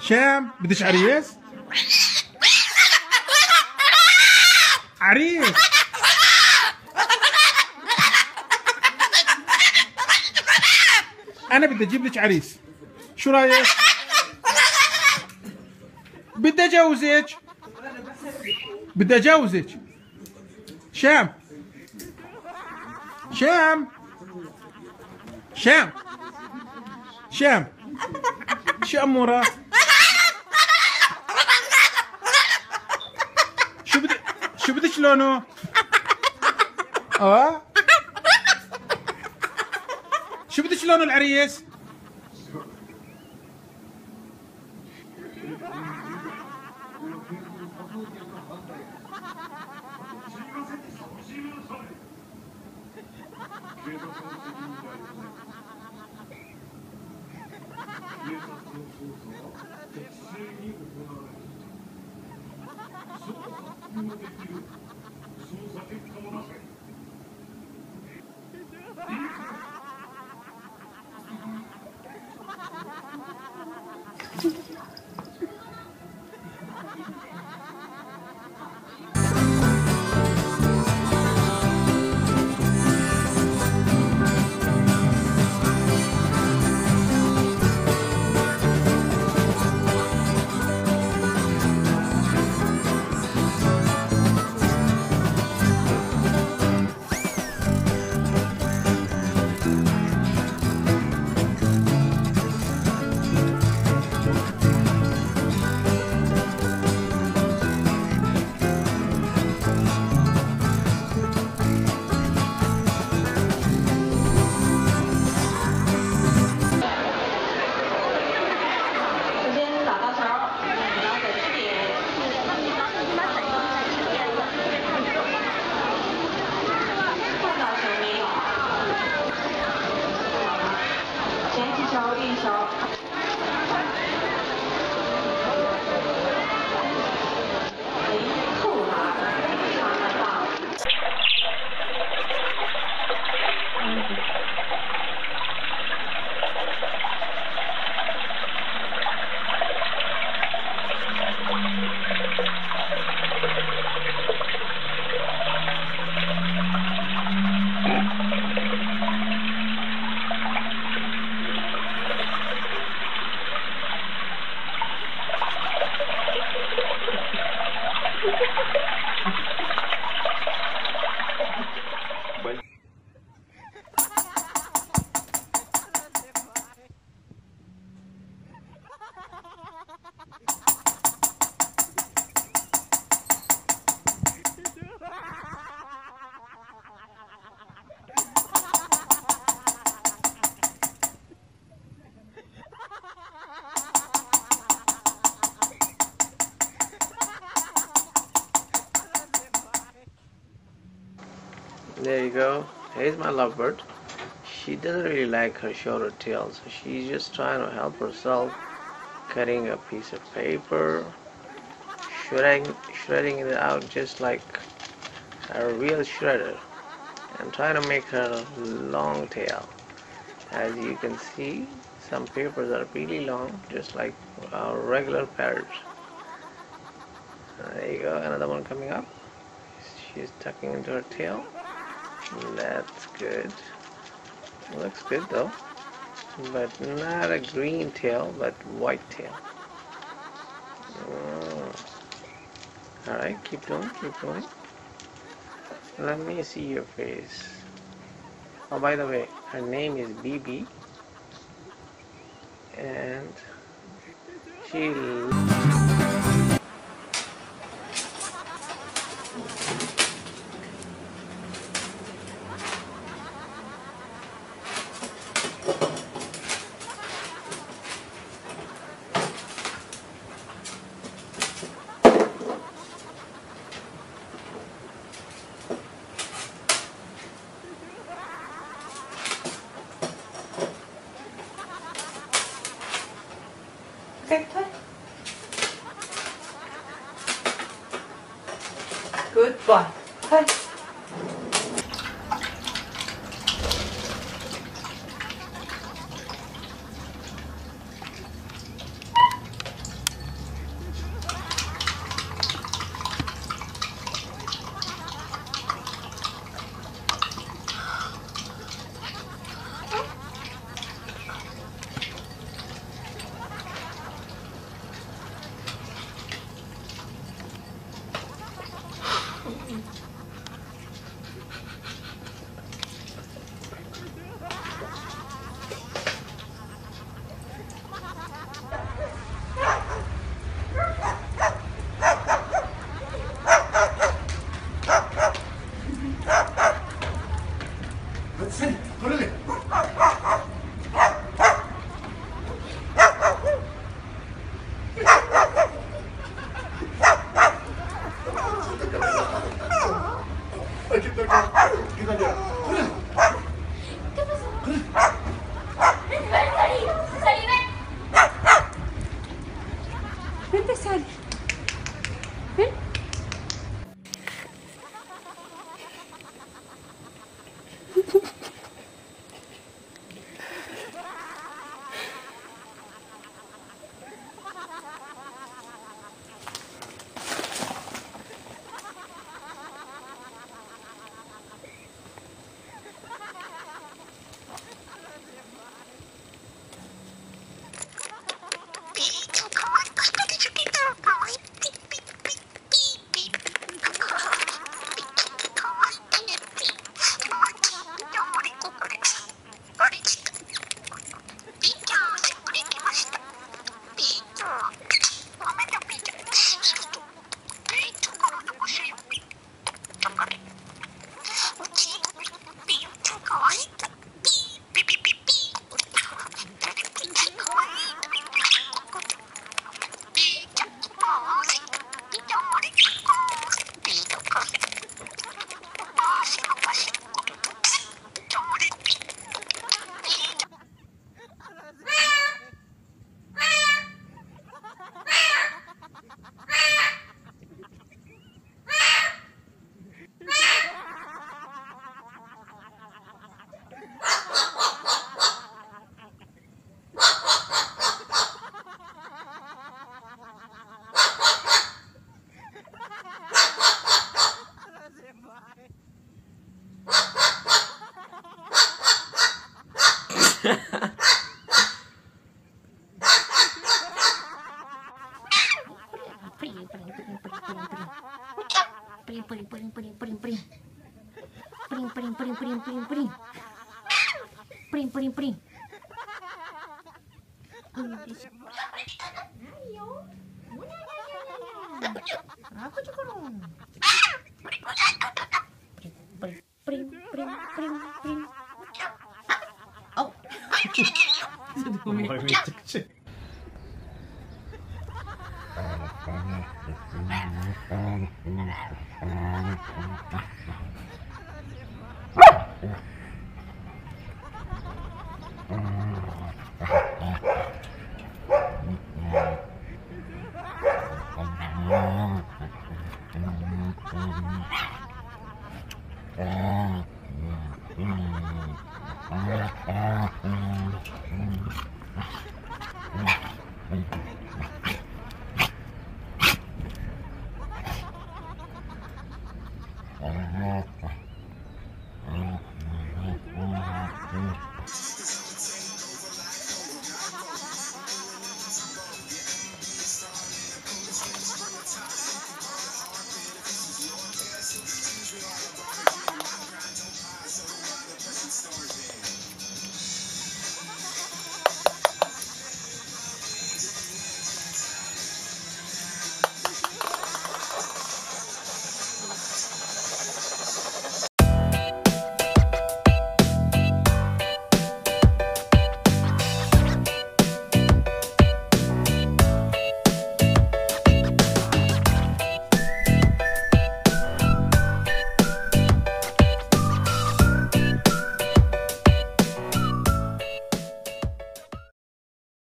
شام بدش عريس؟ عريس أنا بدي أجيب لك عريس، شو رأيك؟ بدي أجوزك، بدي أجوزك. شام شام شام شام، شو أمورة؟ شو بدك لونه؟ شو بدك لونه العريس؟ There you go. Here's my lovebird. She doesn't really like her shorter tail, so she's just trying to help herself, cutting a piece of paper, shredding it out just like a real shredder, and trying to make her long tail. As you can see, some papers are really long, just like our regular parrots. There you go, another one coming up. She's tucking into her tail. That's good. Looks good though, but not a green tail, but white tail. Alright, keep going, keep going. Let me see your face. Oh, by the way, her name is BB, and she Good boy. Hey. Vente, Sal. Ven. Pring. Aku juga dong. Pring. Oh.